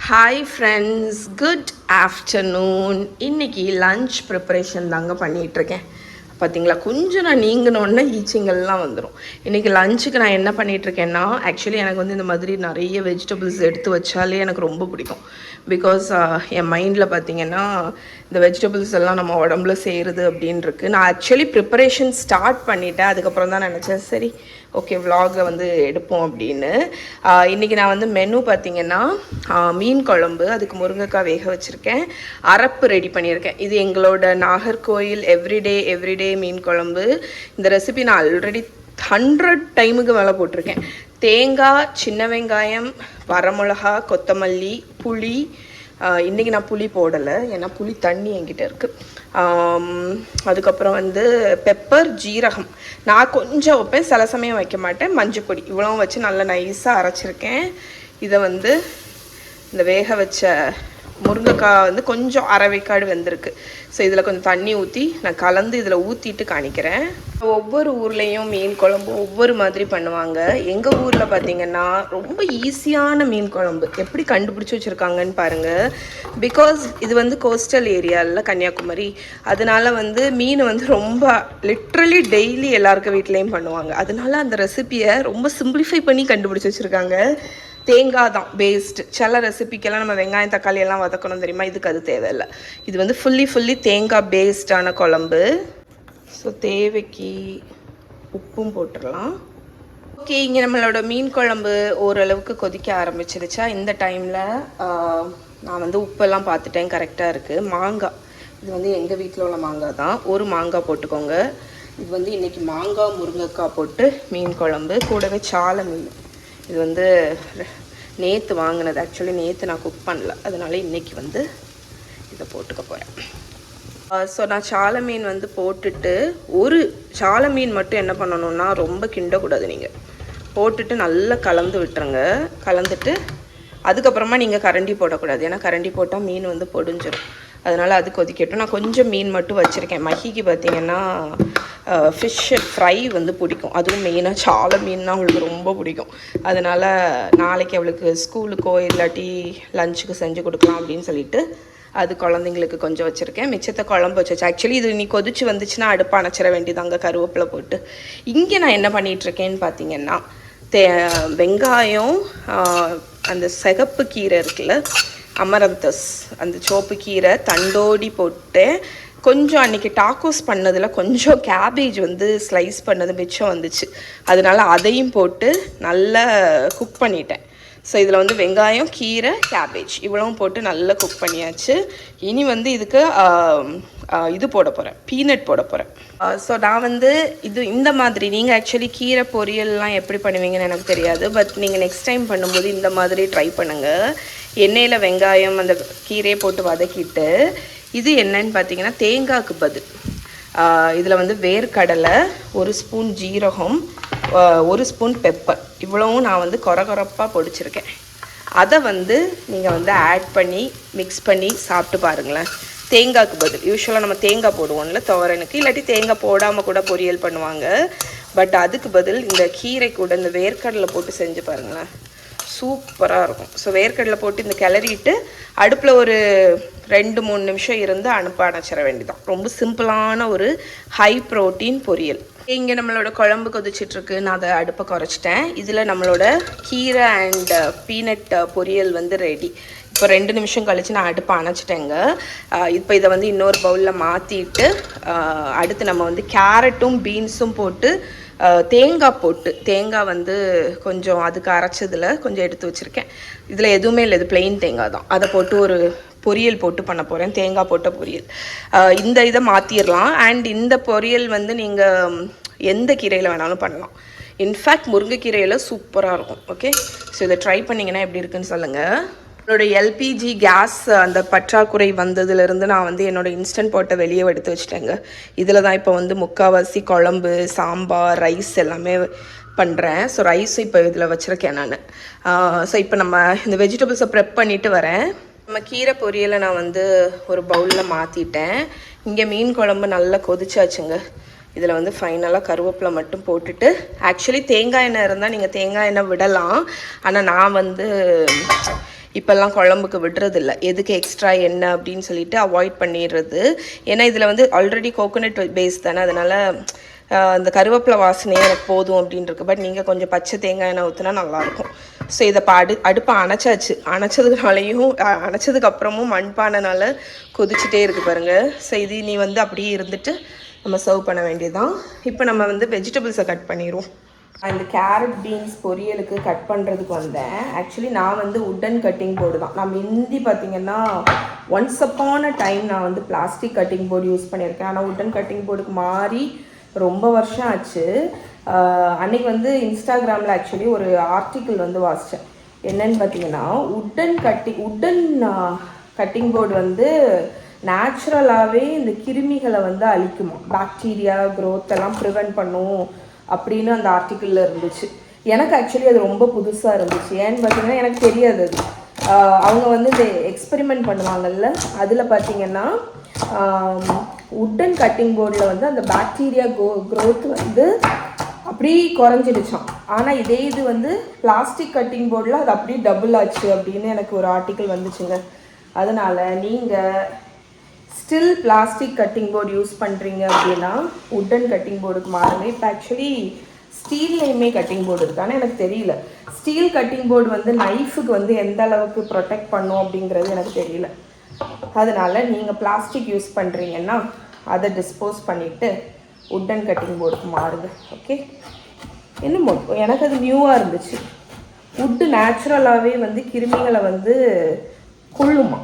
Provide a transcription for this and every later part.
Hi friends, good afternoon. இன்றைக்கி lunch preparation தாங்க பண்ணிகிட்ருக்கேன். பார்த்தீங்களா, கொஞ்சம் நான் நீங்கினோடனே ஈச்சிங்கெல்லாம் வந்துடும். இன்றைக்கி லஞ்சுக்கு நான் என்ன பண்ணிகிட்ருக்கேன்னா, ஆக்சுவலி எனக்கு வந்து இந்த மாதிரி நிறைய வெஜிடபிள்ஸ் எடுத்து வச்சாலே எனக்கு ரொம்ப பிடிக்கும். பிகாஸ் என் மைண்டில் பார்த்திங்கன்னா இந்த வெஜிடபிள்ஸ் எல்லாம் நம்ம உடம்புல சேருது அப்படின்ருக்கு. நான் ஆக்சுவலி ப்ரிப்பரேஷன் ஸ்டார்ட் பண்ணிட்டேன். அதுக்கப்புறம் தான் நினச்சேன் சரி ஓகே விலாகை வந்து எடுப்போம் அப்படின்னு. இன்றைக்கி நான் வந்து மெனு பார்த்திங்கன்னா மீன் குழம்பு, அதுக்கு முருங்கைக்காய் வேக வச்சுருக்கேன், அரப்பு ரெடி பண்ணியிருக்கேன். இது எங்களோட நாகர்கோயில் எவ்ரிடே மீன் குழம்பு. இந்த ரெசிபி நான் ஆல்ரெடி 100 டைமுக்கு மேலே போட்டிருக்கேன். தேங்காய், சின்ன வெங்காயம், வரமிளகா, கொத்தமல்லி, புளி. இன்றைக்கி நான் புளி போடலை, ஏன்னா புளி தண்ணி என்கிட்ட இருக்குது. அதுக்கப்புறம் வந்து பெப்பர், ஜீரகம் நான் கொஞ்சம் வைப்பேன், சில சமயம் வைக்க மாட்டேன். மஞ்சப்பொடி இவ்வளோ வச்சு நல்லா நைஸாக அரைச்சிருக்கேன். இதை வந்து இந்த வேக வச்ச முருங்கைக்காய் வந்து கொஞ்சம் அரைவேக்காடு வெந்திருக்கு. ஸோ இதில் கொஞ்சம் தண்ணி ஊற்றி நான் கலந்து இதில் ஊற்றிட்டு காணிக்கிறேன். ஒவ்வொரு ஊர்லேயும் மீன் குழம்பு ஒவ்வொரு மாதிரி பண்ணுவாங்க. எங்கள் ஊரில் பார்த்திங்கன்னா ரொம்ப ஈஸியான மீன் குழம்பு எப்படி கண்டுபிடிச்சி வச்சுருக்காங்கன்னு பாருங்கள். பிகாஸ் இது வந்து கோஸ்டல் ஏரியாவில் கன்னியாகுமரி, அதனால வந்து மீன் வந்து ரொம்ப லிட்ரலி டெய்லி எல்லாருக்கும் வீட்லேயும் பண்ணுவாங்க. அதனால அந்த ரெசிப்பியை ரொம்ப சிம்பிளிஃபை பண்ணி கண்டுபிடிச்சி வச்சுருக்காங்க. தேங்காய் தான் பேஸ்டு. சில ரெசிபிக்கெல்லாம் நம்ம வெங்காயம் தக்காளி எல்லாம் வதக்கணும் தெரியுமா, இதுக்கு அது தேவையில்லை. இது வந்து ஃபுல்லி தேங்காய் பேஸ்டான குழம்பு. ஸோ தேவைக்கு உப்பும் போட்டுடலாம். ஓகே, இங்கே நம்மளோட மீன் குழம்பு ஓரளவுக்கு கொதிக்க ஆரம்பிச்சிருச்சா. இந்த டைமில் நான் வந்து உப்பெல்லாம் பார்த்துட்டேன், கரெக்டாக இருக்குது. மாங்காய், இது வந்து எங்கள் வீட்டில் உள்ள மாங்காய் தான். ஒரு மாங்காய் போட்டுக்கோங்க. இது வந்து இன்றைக்கி மாங்காய் முருங்கைக்காய் போட்டு மீன் குழம்பு, கூடவே சாலை மீன். இது வந்து நேற்று வாங்கினது. ஆக்சுவலி நேற்று நான் குக் பண்ணல, அதனால இன்றைக்கி வந்து இதை போட்டுக்க போகிறேன். ஸோ நான் சாலை மீன் வந்து போட்டுட்டு, ஒரு சாலை மீன் மட்டும் என்ன பண்ணணுன்னா ரொம்ப கிண்டக்கூடாது. நீங்கள் போட்டுட்டு நல்லா கலந்து விட்டுருங்க. கலந்துட்டு அதுக்கப்புறமா நீங்கள் கரண்டி போடக்கூடாது, ஏன்னா கரண்டி போட்டால் மீன் வந்து பொடிஞ்சிடும். அதனால் அது கொதிக்கட்டும். நான் கொஞ்சம் மீன் மட்டும் வச்சுருக்கேன். மஹிக்கு பார்த்திங்கன்னா ஃபிஷ் ஃப்ரை வந்து பிடிக்கும், அதுவும் மெயினாக சாலை மீன்னா அவளுக்கு ரொம்ப பிடிக்கும். அதனால் நாளைக்கு அவளுக்கு ஸ்கூலுக்கோ இல்லாட்டி லஞ்சுக்கு செஞ்சு கொடுக்கலாம் அப்படின்னு சொல்லிட்டு அது குழந்தைங்களுக்கு கொஞ்சம் வச்சுருக்கேன். மிச்சத்தை குழம்பு வச்சு ஆக்சுவலி இது நீ கொதிச்சு வந்துச்சுன்னா அடுப்பு அணைச்சிட வேண்டியதாங்க, கருவேப்பிலை போட்டு. இங்கே நான் என்ன பண்ணிகிட்ருக்கேன்னு பார்த்தீங்கன்னா, வெங்காயம், அந்த சிகப்பு கீரை இருக்குல்ல, அமரந்தஸ், அந்த சோப்பு கீரை தண்டோடி போட்டு, கொஞ்சம் அன்றைக்கி டாக்கோஸ் பண்ணதில் கொஞ்சம் கேபேஜ் வந்து ஸ்லைஸ் பண்ணது மிச்சம் வந்துச்சு, அதனால் அதையும் போட்டு நல்லா குக் பண்ணிட்டேன். ஸோ இதில் வந்து வெங்காயம், கீரை, கேபேஜ் இவ்வளவும் போட்டு நல்லா குக் பண்ணியாச்சு. இனி வந்து இதுக்கு இது போட போகிறேன், பீனட் போட போகிறேன். ஸோ நான் வந்து இந்த மாதிரி, நீங்கள் ஆக்சுவலி கீரை பொரியல்லாம் எப்படி பண்ணுவீங்கன்னு எனக்கு தெரியாது, பட் நீங்கள் நெக்ஸ்ட் டைம் பண்ணும்போது இந்த மாதிரி ட்ரை பண்ணுங்கள். எண்ணெயில் வெங்காயம் அந்த கீரையை போட்டு வதக்கிட்டு, இது என்னன்னு பார்த்தீங்கன்னா தேங்காய்க்கு பதில் இதில் வந்து வேர்க்கடலை, 1 ஸ்பூன் ஜீரகம், 1 ஸ்பூன் பெப்பர் இவ்வளவும் நான் வந்து கொரப்பாக பொடிச்சிருக்கேன். அதை வந்து நீங்கள் வந்து ஆட் பண்ணி மிக்ஸ் பண்ணி சாப்பிட்டு பாருங்களேன். தேங்காய்க்கு பதில் யூஸ்வலாக நம்ம தேங்காய் போடுவோம்ல துவரனுக்கு, இல்லாட்டி தேங்காய் போடாமல் கூட பொரியல் பண்ணுவாங்க. பட் அதுக்கு பதில் இந்த கீரை கூட இந்த வேர்க்கடலை போட்டு செஞ்சு பாருங்களேன், சூப்பராக இருக்கும். ஸோ வேர்க்கடலை போட்டு இந்த கிளறிட்டு அடுப்பில் ஒரு 2-3 நிமிஷம் இருந்து அடுப்பை அணைச்சிட வேண்டியதான். ரொம்ப சிம்பிளான ஒரு ஹை ப்ரோட்டீன் பொரியல். இங்கே நம்மளோட குழம்பு கொதிச்சிட்ருக்கு, நான் அதை அடுப்பை குறைச்சிட்டேன். இதில் நம்மளோட கீரை அண்ட் பீனட் பொரியல் வந்து ரெடி. இப்போ 2 நிமிஷம் கழித்து நான் அடுப்பை அணைச்சிட்டேங்க. இப்போ இதை வந்து இன்னொரு பவுலில் மாற்றிட்டு, அடுத்து நம்ம வந்து கேரட்டும் பீன்ஸும் போட்டு தேங்காய் வந்து கொஞ்சம் அதுக்கு அரைச்சதில் கொஞ்சம் எடுத்து வச்சுருக்கேன். இதில் எதுவுமே இல்லை, இது பிளெயின் தேங்காய் தான். அதை போட்டு ஒரு பொரியல் போட்டு பண்ண போகிறேன், தேங்காய் போட்ட பொரியல். இந்த இதை மாற்றிடலாம். அண்ட் இந்த பொரியல் வந்து நீங்கள் எந்த கீரையில் வேணாலும் பண்ணலாம். இன்ஃபேக்ட் முருங்கைக்கீரையில் சூப்பராக இருக்கும். ஓகே, ஸோ இதை ட்ரை பண்ணிங்கன்னா எப்படி இருக்குன்னு சொல்லுங்கள். என்னோடய எல்பிஜி கேஸ் அந்த பற்றாக்குறை வந்ததுலேருந்து நான் வந்து என்னோடய இன்ஸ்டன்ட் பாட்டை வெளியே எடுத்து வச்சுட்டேங்க. இதில் தான் இப்போ வந்து முக்கால்வாசி குழம்பு, சாம்பார், ரைஸ் எல்லாமே பண்ணுறேன். ஸோ ரைஸும் இப்போ இதில் வச்சுருக்கேன் நான். ஸோ இப்போ நம்ம இந்த வெஜிடபிள்ஸை ப்ரெப் பண்ணிவிட்டு வரேன். நம்ம கீரை பொரியலை நான் வந்து ஒரு பவுலில் மாற்றிட்டேன். இங்கே மீன் குழம்பு நல்லா கொதிச்சாச்சுங்க. இதில் வந்து ஃபைனலாக கருவேப்பிலை மட்டும் போட்டுட்டு, ஆக்சுவலி தேங்காய் எண்ணெய் இருந்தால் நீங்கள் தேங்காய் எண்ணெய் விடலாம். ஆனால் நான் வந்து இப்போல்லாம் குழம்புக்கு விடுறதில்ல, எதுக்கு எக்ஸ்ட்ரா எண்ணெய் அப்படின்னு சொல்லிட்டு அவாய்ட் பண்ணிடுறது. ஏன்னா இதில் வந்து ஆல்ரெடி கோகோனட் பேஸ் தானே, அதனால் இந்த கருவேப்பிலை வாசனையே எனக்கு போதும் அப்படின்ருக்கு. பட் நீங்கள் கொஞ்சம் பச்சை தேங்காய் எண்ணெய் ஊற்றினா நல்லாயிருக்கும். ஸோ இதை அடுப்பை அணைச்சாச்சு. அணைச்சதுக்கப்புறமும் மண்பானைனால கொதிச்சுட்டே இருக்குது பாருங்கள். ஸோ இது நீ வந்து அப்படியே இருந்துட்டு நம்ம சர்வ் பண்ண வேண்டியதுதான். இப்போ நம்ம வந்து வெஜிடபிள்ஸை கட் பண்ணிடுவோம். இந்த கேரட் பீன்ஸ் பொரியலுக்கு கட் பண்ணுறதுக்கு வந்தேன். ஆக்சுவலி நான் வந்து உட்டன் கட்டிங் போர்டு தான். நான் முந்தி பார்த்திங்கன்னா ஒன்ஸ் அப்பான டைம் நான் வந்து பிளாஸ்டிக் கட்டிங் போர்டு யூஸ் பண்ணியிருக்கேன். ஆனால் உட்டன் கட்டிங் போர்டுக்கு மாறி ரொம்ப வருஷம் ஆச்சு. அன்றைக்கி வந்து இன்ஸ்டாகிராமில் ஆக்சுவலி ஒரு ஆர்டிக்கிள் வந்து வாசித்தேன். என்னன்னு பார்த்தீங்கன்னா உட்டன் கட்டிங் போர்டு வந்து நேச்சுரலாகவே இந்த கிருமிகளை வந்து அழிக்குமா, பாக்டீரியா க்ரோத் எல்லாம் ப்ரிவென்ட் பண்ணும் அப்படின்னு அந்த ஆர்டிக்கிளில் இருந்துச்சு. எனக்கு ஆக்சுவலி அது ரொம்ப புதுசாக இருந்துச்சு. ஏன்னு பார்த்தீங்கன்னா எனக்கு தெரியாது அது. அவங்க வந்து இந்த எக்ஸ்பெரிமெண்ட் பண்ணுவாங்கல்ல, அதில் பார்த்தீங்கன்னா உட்டன் கட்டிங் போர்டில் வந்து அந்த பாக்டீரியா க்ரோத் வந்து அப்படி குறைஞ்சிடுச்சான். ஆனால் இதே இது வந்து பிளாஸ்டிக் கட்டிங் போர்டில் அது அப்படியே டபுள் ஆச்சு அப்படின்னு எனக்கு ஒரு ஆர்டிக்கிள் வந்துச்சுங்க. அதனால் நீங்கள் still plastic cutting board use பண்ணுறீங்க அப்படின்னா உட்டன் கட்டிங் போர்டுக்கு மாறுங்க. இப்போ ஆக்சுவலி ஸ்டீல்லையுமே கட்டிங் போர்டு இருக்குது, ஆனால் எனக்கு தெரியல ஸ்டீல் கட்டிங் போர்டு வந்து நைஃபுக்கு வந்து எந்த அளவுக்கு ப்ரொடெக்ட் பண்ணும் அப்படிங்கிறது எனக்கு தெரியல. அதனால் நீங்கள் பிளாஸ்டிக் யூஸ் பண்ணுறீங்கன்னா அதை டிஸ்போஸ் பண்ணிவிட்டு உட்டன் கட்டிங் போர்டுக்கு மாறுங்க. ஓகே, இன்னும் எனக்கு அது நியூவாக இருந்துச்சு. உட்டு நேச்சுரலாகவே வந்து கிருமிகளை வந்து கொள்ளுமா.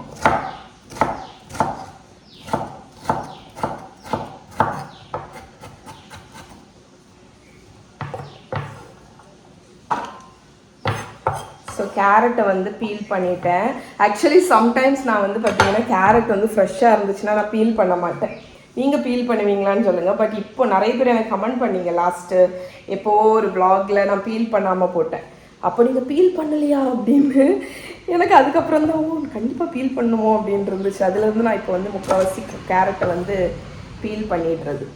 ஸோ கேரட்டை வந்து பீல் பண்ணிட்டேன். ஆக்சுவலி சம்டைம்ஸ் நான் வந்து பார்த்தீங்கன்னா கேரட் வந்து ஃப்ரெஷ்ஷாக இருந்துச்சுன்னா நான் பீல் பண்ண மாட்டேன். நீங்கள் பீல் பண்ணுவீங்களான்னு சொல்லுங்கள். பட் இப்போ நிறைய பேர் எனக்கு கமெண்ட் பண்ணீங்க லாஸ்ட்டு எப்போது ஒரு வ்ளாகில் நான் பீல் பண்ணாமல் போட்டேன். அப்போ நீங்கள் பீல் பண்ணலையா அப்படின்னு எனக்கு அதுக்கப்புறம் தான் கண்டிப்பாக பீல் பண்ணுமோ அப்படின்னு இருந்துச்சு. அதுலேருந்து நான் இப்போ வந்து முக்கால்வாசி கேரட்டை வந்து பீல் பண்ணிடுறது.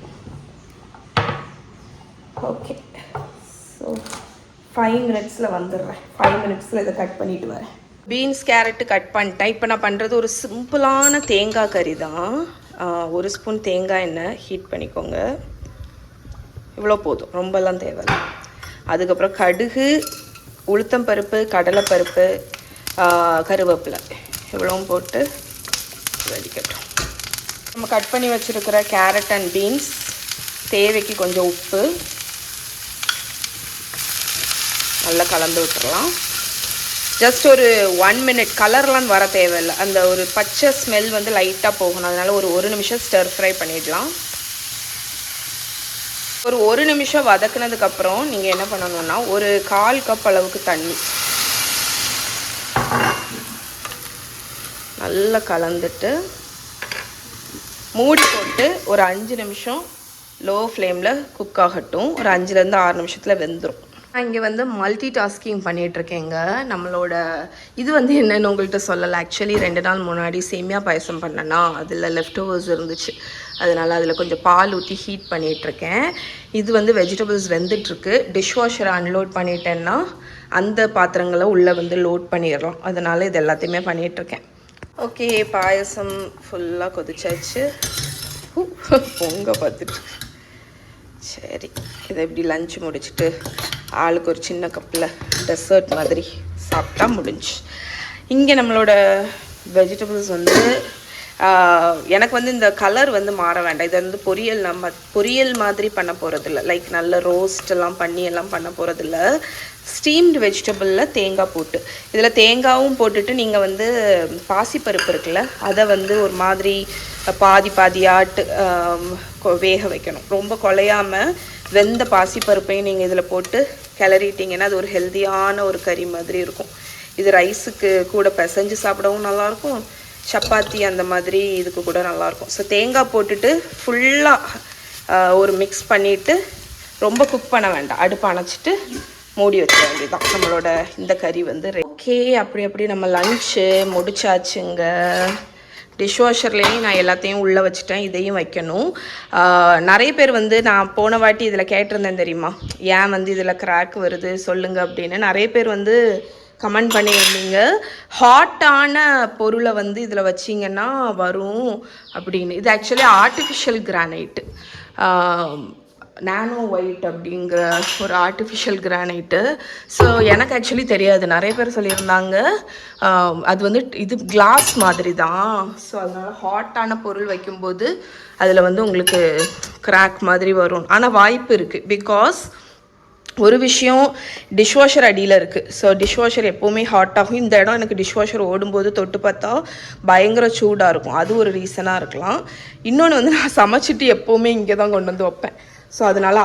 ஓகே, ஸோ 5 மினிட்ஸில் வந்துடுறேன். 5 மினிட்ஸில் இதை கட் பண்ணிவிட்டு வரேன். பீன்ஸ் கேரட்டு கட் பண்ணிட்டேன். இப்போ நான் பண்ணுறது ஒரு சிம்பிளான தேங்காய் கறி தான். 1 ஸ்பூன் தேங்காய் எண்ணெய் ஹீட் பண்ணிக்கோங்க. இவ்வளோ போதும், ரொம்பலாம் தேவையில்லை. அதுக்கப்புறம் கடுகு, உளுத்தம்பருப்பு, கடலைப்பருப்பு, கருவேப்பிலை இவ்வளவும் போட்டு வதக்கட்டும். நம்ம கட் பண்ணி வச்சுருக்கிற கேரட் அண்ட் பீன்ஸ், தேவைக்கு கொஞ்சம் உப்பு நல்லா கலந்து விட்டுறலாம். ஜஸ்ட் ஒரு 1 மினிட், கலர்லாம் வர தேவையில்லை. அந்த ஒரு பச்சை ஸ்மெல் வந்து லைட்டாக போகணும். அதனால் ஒரு 1 நிமிஷம் ஸ்டர் ஃப்ரை பண்ணிடலாம். ஒரு 1 நிமிஷம் வதக்குனதுக்கப்புறம் நீங்கள் என்ன பண்ணணும்னா ஒரு 1/4 கப் அளவுக்கு தண்ணி நல்லா கலந்துட்டு மூடி போட்டு ஒரு 5 நிமிஷம் லோ ஃப்ளேமில் குக் ஆகட்டும். ஒரு 5லேருந்து 6 நிமிஷத்தில் வெந்துடும். நான் இங்கே வந்து மல்டி டாஸ்கிங் பண்ணிகிட்ருக்கேங்க. நம்மளோட இது வந்து என்னென்னு உங்கள்கிட்ட சொல்லலை. ஆக்சுவலி 2 நாள் முன்னாடி சேமியா பாயசம் பண்ணேன்னா அதில் லெஃப்ட் ஓவர்ஸ் இருந்துச்சு. அதனால் அதில் கொஞ்சம் பால் ஊற்றி ஹீட் பண்ணிகிட்ருக்கேன். இது வந்து வெஜிடபிள்ஸ் வெந்துட்டுருக்கு. டிஷ்வாஷரை அன்லோட் பண்ணிட்டேன்னா அந்த பாத்திரங்களை உள்ளே வந்து லோட் பண்ணிடலாம். அதனால் இது எல்லாத்தையுமே பண்ணிகிட்ருக்கேன். ஓகே, பாயசம் ஃபுல்லாக கொதிச்சாச்சு. பொங்க பார்த்துட்டு சரி, இதை இப்படி லஞ்ச் முடிச்சுட்டு ஆளுக்கு ஒரு சின்ன கப்பில் டெசர்ட் மாதிரி சாப்பிட்டா முடிஞ்சு. இங்கே நம்மளோட வெஜிடபிள்ஸ் வந்து எனக்கு வந்து இந்த கலர் வந்து மாற வேண்டாம். இது வந்து பொரியல் மாதிரி பண்ண போகிறதில்ல. லைக் நல்ல ரோஸ்டெல்லாம் பண்ணி எல்லாம் பண்ண போகிறதில்ல. ஸ்டீம்டு வெஜிடபிளில் தேங்காய் போட்டு, இதில் தேங்காயும் போட்டுட்டு நீங்கள் வந்து பாசிப்பருப்பு இருக்குல்ல அதை வந்து ஒரு மாதிரி பாதியாட்டு வேக வைக்கணும். ரொம்ப குலையாமல் வெந்த பாசிப்பருப்பையும் நீங்கள் இதில் போட்டு கிளறிட்டிங்கன்னா அது ஒரு ஹெல்த்தியான ஒரு கறி மாதிரி இருக்கும். இது ரைஸுக்கு கூட பிசைஞ்சு சாப்பிடவும் நல்லாயிருக்கும், சப்பாத்தி அந்த மாதிரி இதுக்கு கூட நல்லாயிருக்கும். ஸோ தேங்காய் போட்டுட்டு ஃபுல்லாக ஒரு மிக்ஸ் பண்ணிவிட்டு ரொம்ப குக் பண்ண வேண்டாம். அடுப்பு அணைச்சிட்டு மூடி வச்ச வேண்டியதான். நம்மளோட இந்த கறி வந்து ஓகே. அப்படி நம்ம லஞ்சு முடிச்சாச்சுங்க. டிஷ்வாஷர்லேயே நான் எல்லாத்தையும் உள்ளே வச்சுட்டேன். இதையும் வைக்கணும். நிறைய பேர் வந்து நான் போன வாட்டி இதில் கேட்டிருந்தேன் தெரியுமா, ஏன் வந்து இதில் கிராக் வருது சொல்லுங்கள் அப்படின்னு. நிறைய பேர் வந்து கமெண்ட் பண்ணியிருந்தீங்க, ஹாட்டான பொருளை வந்து இதில் வச்சிங்கன்னா வரும் அப்படின்னு. இது ஆக்சுவலி ஆர்டிஃபிஷியல் கிரானைட்டு, நானோ ஒயிட் அப்படிங்கிற ஒரு ஆர்டிஃபிஷியல் கிரானைட்டு. ஸோ எனக்கு ஆக்சுவலி தெரியாது, நிறைய பேர் சொல்லியிருந்தாங்க அது வந்து இது கிளாஸ் மாதிரி தான். ஸோ அதனால் ஹாட்டான பொருள் வைக்கும்போது அதில் வந்து உங்களுக்கு கிராக் மாதிரி வரும். ஆனால் வாய்ப்பு இருக்குது. பிகாஸ் ஒரு விஷயம், டிஷ்வாஷர் அடியில் இருக்குது. ஸோ டிஷ்வாஷர் எப்போவுமே ஹாட் ஆகும். இந்த இடம் எனக்கு டிஷ்வாஷர் ஓடும்போது தொட்டு பார்த்தா பயங்கர சூடாக இருக்கும். அது ஒரு ரீசனாக இருக்கலாம். இன்னொன்று வந்து நான் சமைச்சிட்டு எப்போவுமே இங்கே தான் கொண்டு வந்து வைப்பேன். ஸோ அதனால்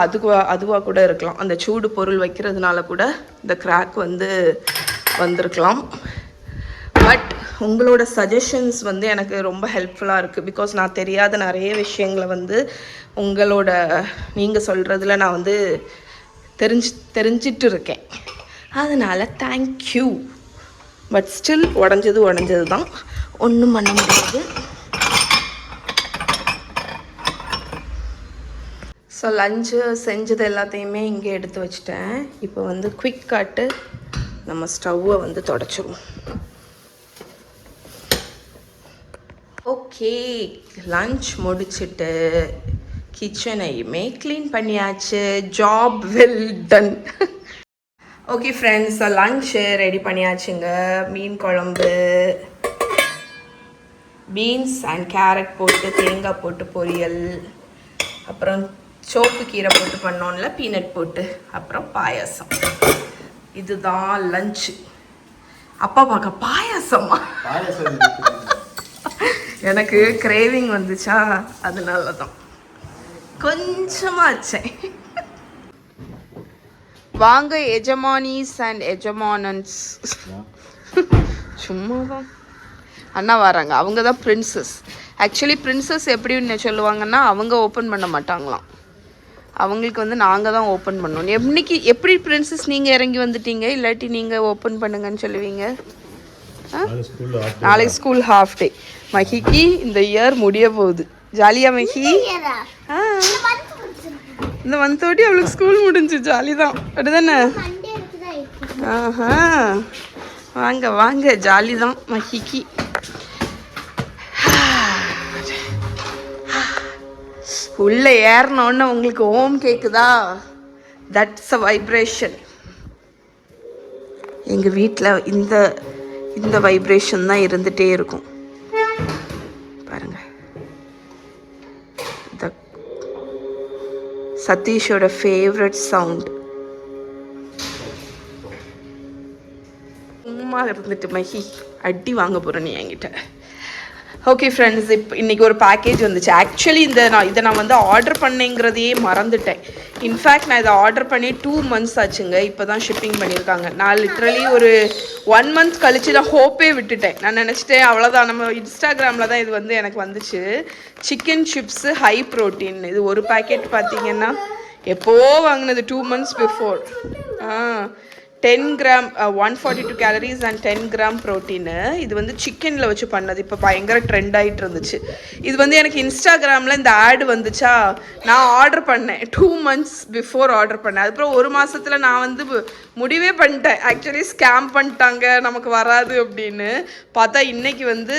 அதுவாக கூட இருக்கலாம். அந்த சூடு பொருள் வைக்கிறதுனால கூட இந்த கிராக் வந்து வந்திருக்கலாம். பட் உங்களோட சஜஷன்ஸ் வந்து எனக்கு ரொம்ப ஹெல்ப்ஃபுல்லாக இருக்குது. பிகாஸ் நான் தெரியாத நிறைய விஷயங்களை வந்து நீங்கள் சொல்கிறதுல நான் வந்து தெரிஞ்சிட்டு இருக்கேன். அதனால் தேங்க்யூ. பட் ஸ்டில் உடஞ்சது தான், ஒன்றும் பண்ண முடியாது. ஸோ லஞ்சு செஞ்சது எல்லாத்தையுமே இங்கே எடுத்து வச்சுட்டேன். இப்போ வந்து குயிக் காட்டு நம்ம ஸ்டவ்வை வந்து தொடச்சிடுவோம். ஓகே, லஞ்ச் முடிச்சுட்டு கிச்சனையுமே க்ளீன் பண்ணியாச்சு. Job well done. Okay friends, lunch ready பண்ணியாச்சுங்க. மீன் குழம்பு, பீன்ஸ் அண்ட் கேரட் போட்டு தேங்காய் போட்டு பொரியல், அப்புறம் சோப்பு கீரை போட்டு பண்ணோம்ல பீனட் போட்டு, அப்புறம் பாயாசம். இதுதான் லஞ்சு. அப்பா பார்க்க பாயாசமா? எனக்கு கிரேவிங் வந்துச்சா, அதனால தான் கொஞ்சமாக வச்சேன். வாங்க எஜமானிஸ் அண்ட் எஜமானன்ஸ். சும்மா தான் அண்ணா வராங்க. அவங்க தான் பிரின்சஸ். ஆக்சுவலி பிரின்சஸ் எப்படின்னு சொல்லுவாங்கன்னா, அவங்க ஓப்பன் பண்ண மாட்டாங்களாம். அவங்களுக்கு வந்து நாங்கள் தான் ஓப்பன் பண்ணணும். எப்படி பிரின்சஸ் நீங்கள் இறங்கி வந்துட்டீங்க, இல்லாட்டி நீங்கள் ஓப்பன் பண்ணுங்கன்னு சொல்லுவீங்க? நாளைக்கு ஸ்கூல் ஹாஃப் டே. மகிக்கு இந்த இயர் முடிய போகுது. ஜாலியா மகி? இந்த மந்தோட்டி அவளுக்கு ஸ்கூல் முடிஞ்சு. ஜாலி தான், அப்படிதானே? ஆஹா, வாங்க வாங்க, ஜாலி தான் மகிக்கு. உள்ள ஏறினோன்னு உங்களுக்கு ஓம் கேக்குதா? That's a vibration. எங்க வீட்டில் இந்த வைப்ரேஷன் தான் இருந்துகிட்டே இருக்கும். பாருங்க, சதீஷோட ஃபேவரட் சவுண்ட். சும்மா இருந்துட்டு மகி அடி வாங்க போகிறேன் நீ என்கிட்ட. ஓகே ஃப்ரெண்ட்ஸ், இன்றைக்கி ஒரு பேக்கேஜ் வந்துச்சு. ஆக்சுவலி இதை நான் வந்து ஆர்டர் பண்ணேங்கிறதையே மறந்துட்டேன். இன்ஃபேக்ட் நான் இதை ஆர்டர் பண்ணி 2 months ஆச்சுங்க. இப்போ தான் ஷிப்பிங் பண்ணியிருக்காங்க. நான் லிட்ரலி ஒரு 1 month கழிச்சு நான் ஹோப்பே விட்டுட்டேன். நான் நினச்சிட்டேன் அவ்வளோதான், நம்ம இன்ஸ்டாகிராமில் தான் இது வந்து எனக்கு வந்துச்சு. Chicken chips high protein. இது ஒரு பேக்கெட் பார்த்தீங்கன்னா எப்போவோ வாங்கினது, 2 months before. 10 grams 142 calories and 10 gram protein. இது வந்து சிக்கனில் வச்சு பண்ணது. இப்போ பயங்கர ட்ரெண்ட் ஆகிட்டு இருந்துச்சு. இது வந்து எனக்கு இன்ஸ்டாகிராமில் இந்த ஆட் வந்துச்சா, நான் ஆர்டர் பண்ணேன். 2 months பிஃபோர் ஆர்டர் பண்ணேன். அதுக்கப்புறம் 1 மாதத்தில் நான் வந்து முடிவே பண்ணிட்டேன். ஆக்சுவலி ஸ்கேம் பண்ணிட்டாங்க, நமக்கு வராது அப்படின்னு. பார்த்தா இன்னைக்கு வந்து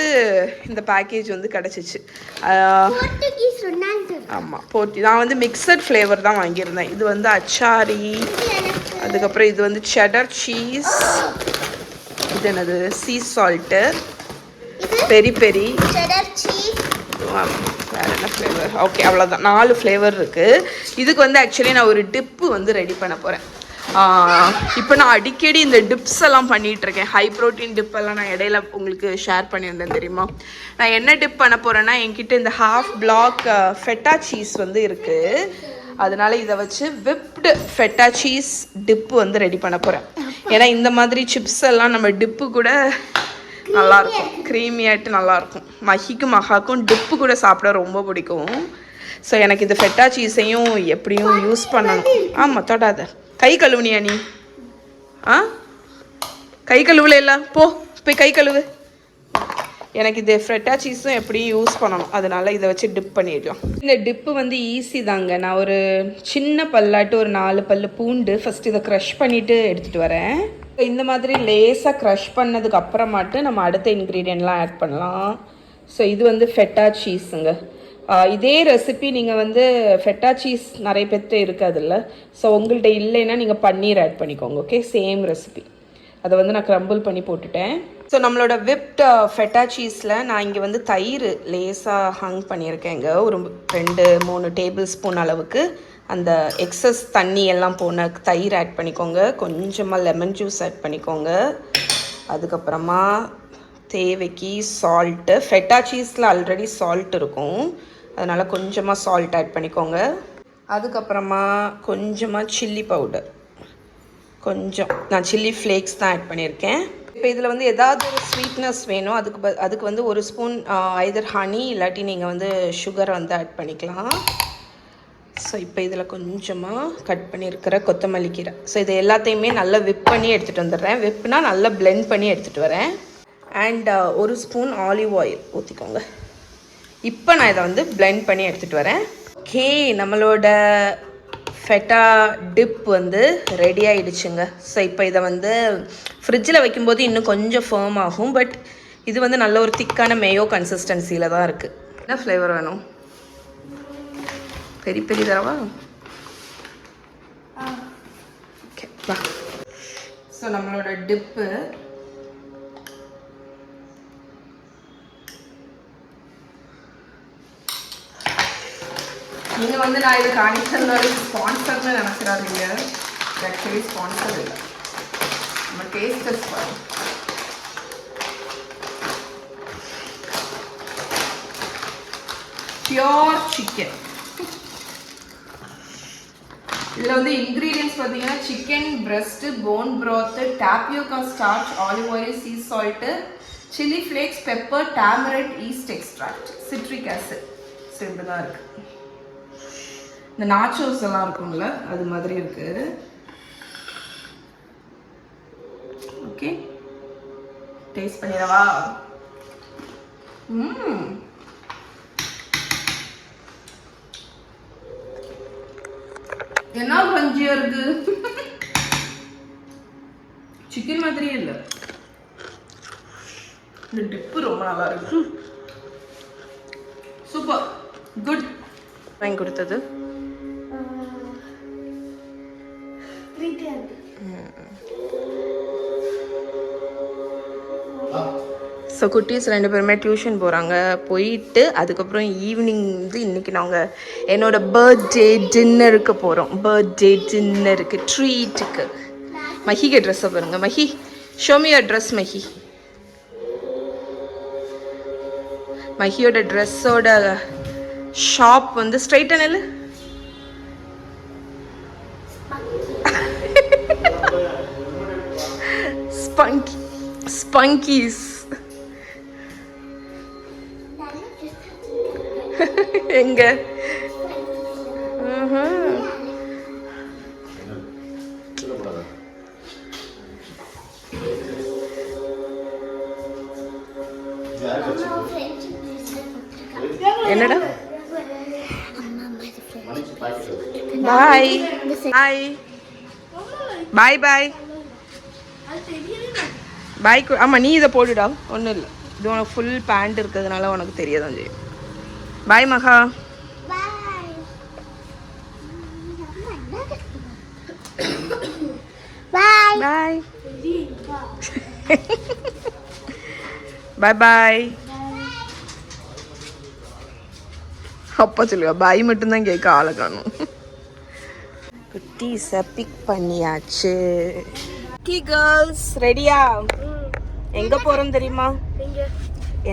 இந்த பேக்கேஜ் வந்து கிடச்சிச்சு. ஆமாம், நான் வந்து மிக்சட் ஃப்ளேவர் தான் வாங்கியிருந்தேன். இது வந்து அச்சாரி, அதுக்கப்புறம் இது வந்து செடர் சீஸ், இது என்னது சீ சால்ட்டு, பெரி பெரி, வேறு என்ன ஃப்ளேவர்? ஓகே, அவ்வளோதான். 4 ஃப்ளேவர் இருக்குது. இதுக்கு வந்து ஆக்சுவலி நான் ஒரு டிப்பு வந்து ரெடி பண்ண போகிறேன். இப்போ நான் அடிக்கடி இந்த டிப்ஸ் எல்லாம் பண்ணிகிட்ருக்கேன். ஹை ப்ரோட்டீன் டிப்பெல்லாம் நான் இடையில உங்களுக்கு ஷேர் பண்ணியிருந்தேன் தெரியுமா. நான் என்ன டிப் பண்ண போகிறேன்னா, என்கிட்ட இந்த ½ block ஃபெட்டா சீஸ் வந்து இருக்குது. அதனால இதை வச்சு விப்டு ஃபெட்டா சீஸ் டிப்பு வந்து ரெடி பண்ண போகிறேன். ஏன்னா இந்த மாதிரி சிப்ஸ் எல்லாம் நம்ம டிப்பு கூட நல்லாயிருக்கும், க்ரீமியாகிட்டு நல்லாயிருக்கும். மஹிக்கும் மகாக்கும் டிப்பு கூட சாப்பிட ரொம்ப பிடிக்கும். ஸோ எனக்கு இந்த ஃபெட்டா சீஸையும் எப்படியும் யூஸ் பண்ணணும். ஆமாம், தொடாத. கை கழுவுனியா நீ? கை கழுவுல இல்லை, போய் கை கழுவு. எனக்கு இது ஃப்ரெட்டா சீஸும் எப்படியும் யூஸ் பண்ணணும், அதனால இதை வச்சு டிப் பண்ணிடலாம். இந்த டிப்பு வந்து ஈஸி தாங்க. நான் ஒரு சின்ன பல்லாட்டு ஒரு 4 பல்லு பூண்டு ஃபஸ்ட் இதை க்ரஷ் பண்ணிவிட்டு எடுத்துகிட்டு வரேன். இந்த மாதிரி லேசாக க்ரஷ் பண்ணதுக்கு அப்புறமாட்டு நம்ம அடுத்த இன்க்ரீடியன்ட்லாம் ஆட் பண்ணலாம். ஸோ இது வந்து ஃபெட்டா சீஸுங்க. இதே ரெசிபி நீங்கள் வந்து ஃபெட்டா சீஸ் நிறைய பேர்த்து இருக்காதுல்ல, ஸோ உங்கள்கிட்ட இல்லைன்னா நீங்கள் பன்னீர் ஆட் பண்ணிக்கோங்க. Okay, same recipe. அதை வந்து நான் க்ரம்பிள் பண்ணி போட்டுட்டேன். ஸோ நம்மளோட விப்ட் ஃபெட்டா சீஸில் நான் இங்கே வந்து தயிர் லேசாக ஹங் பண்ணியிருக்கேங்க. ஒரு 2-3 டேபிள் ஸ்பூன் அளவுக்கு அந்த எக்ஸஸ் தண்ணி எல்லாம் போன தயிர் ஆட் பண்ணிக்கோங்க. கொஞ்சமாக லெமன் ஜூஸ் ஆட் பண்ணிக்கோங்க. அதுக்கப்புறமா தேவைக்கு சால்ட்டு. ஃபெட்டா சீஸில் ஆல்ரெடி சால்ட் இருக்கும், அதனால் கொஞ்சமாக சால்ட் ஆட் பண்ணிக்கோங்க. அதுக்கப்புறமா கொஞ்சமாக சில்லி பவுடர், கொஞ்சம் நான் சில்லி ஃப்ளேக்ஸ் தான் ஆட் பண்ணியிருக்கேன். இப்போ இதில் வந்து ஏதாவது ஒரு ஸ்வீட்னஸ் வேணும், அதுக்கு வந்து 1 ஸ்பூன் ஐதர் ஹனி இல்லாட்டி நீங்கள் வந்து சுகர் வந்து ஆட் பண்ணிக்கலாம். ஸோ இப்போ இதில் கொஞ்சமாக கட் பண்ணியிருக்கிற கொத்தமல்லி கீரை. ஸோ இது எல்லாத்தையுமே நல்லா விப் பண்ணி எடுத்துகிட்டு வந்துடுறேன். விப்னா நல்லா பிளெண்ட் பண்ணி எடுத்துகிட்டு வரேன். அண்ட் 1 ஸ்பூன் ஆலிவ் ஆயில் ஊற்றிக்கோங்க. இப்போ நான் இதை வந்து பிளெண்ட் பண்ணி எடுத்துகிட்டு வரேன். ஓகே, நம்மளோட ஃபெட்டா டிப் வந்து ரெடி ஆகிடுச்சுங்க. ஸோ இப்போ இதை வந்து ஃப்ரிட்ஜில் வைக்கும்போது இன்னும் கொஞ்சம் ஃபேர்ம் ஆகும். பட் இது வந்து நல்ல ஒரு திக்கான மேயோ கன்சிஸ்டன்சியில் தான் இருக்குது. என்ன ஃப்ளேவர் வேணும்? பெரிய பெரிய தரவா? ஓகே வா. ஸோ நம்மளோட டிப்பு நீங்கள் வந்து நான் இது காணிச்சதுனால ஸ்பான்சர்னு நினச்சிடாதீங்க. ஆக்சுவலி ஸ்பான்சர் இல்லை, நம்ம டேஸ்ட் டெஸ்ட் பண்ணுவோம். Pure chicken. இதில் வந்து இன்க்ரீடியன்ஸ் பார்த்தீங்கன்னா chicken breast, bone broth, tapioca starch, olive oil, sea salt, chilli flakes, pepper, tamarind, yeast extract, citric acid. So இப்படி தான் இருக்குது. இந்த நாச்சோஸ் எல்லாம் இருக்கும்ல, அது மாதிரி இருக்குது. ஓகே, டேஸ்ட் பண்ணிடவா? என்ன பஞ்சியா இருக்கு. சிக்கன் மாதிரியே இல்லை. இந்த டிப்பு ரொம்ப நல்லா இருக்கு. Super, good. வாங்கி கொடுத்தது ஸோ குட்டீஸ் 2 பேருமே டியூஷன் போகிறாங்க. போயிட்டு அதுக்கப்புறம் ஈவினிங் வந்து இன்றைக்கி நாங்கள் என்னோடய பர்த்டே டின்னருக்கு போகிறோம். பர்த்டே டின்னருக்கு ட்ரீட்டுக்கு. மஹிக்கு ட்ரெஸ்ஸை பாருங்கள். Mahi, show me your dress. மஹியோட ட்ரெஸ்ஸோட ஷாப் வந்து ஸ்ட்ரைட்டாக நெல் ஸ்பங்கீஸ். எங்க என்னடா? பாய் பாய் பாய் பாய் பாய். ஆமாம், நீ இதை போடுடா, ஒன்றும் இல்லை. இது உனக்கு ஃபுல் பேண்ட் இருக்கிறதுனால உனக்கு தெரியாதான் செய்யும். பாய் மகா. பாய் பாய் பாய் பாய். அப்பா சொல்லுவா பாய் மட்டும்தான் கேட்க ஆளை காணும். குட்டீஸை பிக் பண்ணியாச்சு. கேர்ள்ஸ் ரெடியா? எங்க போறோம் தெரியுமா?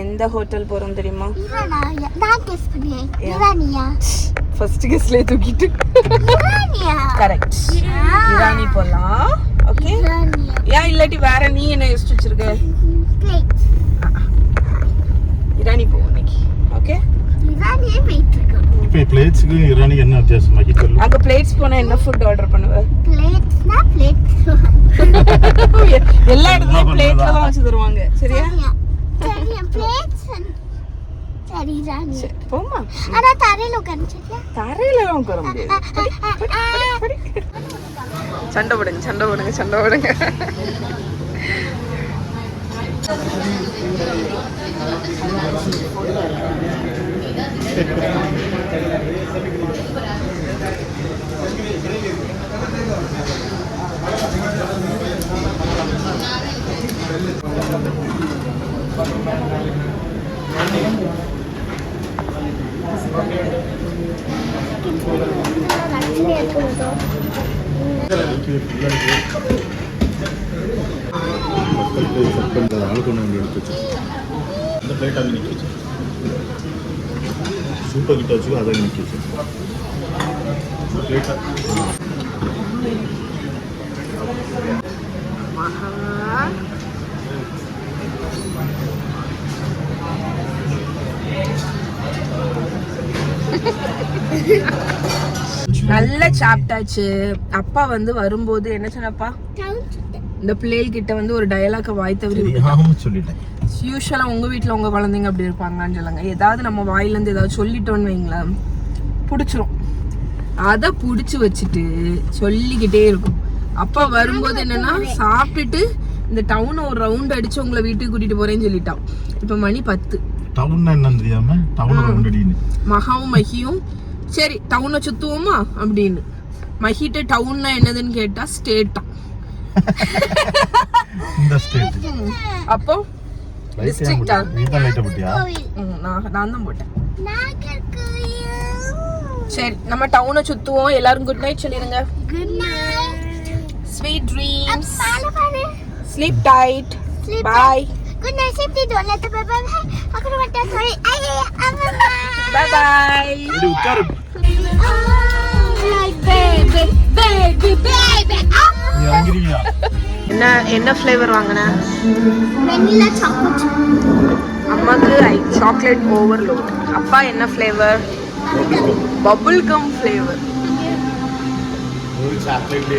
எந்த ஹோட்டல் போறோம் தெரியுமா? ஃபர்ஸ்ட் கெஸ்ட்ல தூக்கிட்டு கரெக்ட் இரானி போலாம். ஓகே, ஏன் இல்லாட்டி வேற நீ என்ன யோசிச்சு வச்சிருக்க? இரானி போவோம் இன்னைக்கு. ஓகே, இரானியே போயிட்டு இருக்கோம். இப்போ பிளேட்ஸ்க்கு இரானிக்கு என்ன வித்தியாசம்? அங்க பிளேட்ஸ் போனா என்ன ஃபுட் ஆர்டர் பண்ணுவ? பிளேட்ஸ்னா பிளேட்ஸ் எல்லா இடத்துலயும் பிளேட்ல தான் வச்சு தருவாங்க. சரியா? சரி போமா. ஆனா தரையில உட்கார்ந்து சரியா? தரையில உட்கார முடியாது. சண்டை போடுங்க சண்டை போடுங்க சண்டை போடுங்க. சூப்பர் கிட்ட வச்சுக்கோ, அதை நிக்க வச்சு நல்ல சாப்பிட்டாச்சு. அப்பா வந்து வரும்போது என்ன சொன்னப்பா, இந்த பிள்ளைகள் கிட்ட வந்து ஒரு டயலாக வாய் தவறி சொல்லிட்டேன். யூஸ்வலா உங்க வீட்டுல உங்க குழந்தைங்க அப்படி இருப்பாங்களான்னு சொல்லுங்க. ஏதாவது நம்ம வாயில இருந்து ஏதாவது சொல்லிட்டோன்னு வைங்களேன், பிடிச்சிரும். அதை பிடிச்சி வச்சுட்டு சொல்லிக்கிட்டே இருக்கும். அப்பா வரும்போது என்னன்னா, சாப்பிட்டுட்டு இந்த டவுனை ஒரு ரவுண்ட் அடிச்சு உங்களை வீட்டுக்கு கூட்டிட்டு போறேன்னு சொல்லிட்டான். இப்ப மணி 10. டவுன் என்னன்னு தெரியாம டவுன் ரவுண்ட் அடின்னு மகாவும் மகியும் சரி டவுனை சுத்துவோமா அப்படின்னு. மகிட்ட டவுன்னா என்னதுன்னு கேட்டா ஸ்டேட்டா. இந்த ஸ்டேட் அப்போ டிஸ்ட்ரிக்ட்டா? நான் தான் போட்டேன். சரி நம்ம டவுனை சுத்துவோம். எல்லாரும் குட் நைட் சொல்லிருங்க. Good night, sweet dreams, sleep tight, bye. good night, sleep tidur. Let the baby. Aku nak mati sorry. Ayah, amma. Bye bye. இது உட்காரு. Baby, baby, baby. நீ அங்கறியா? என்ன ஃப்ளேவர் வாங்குன? Vanilla chocolate. அம்மாக்கு சாக்லேட் ஓவர்லோட். அப்பா என்ன flavour? Bubble gum flavour. ஒரு chocolate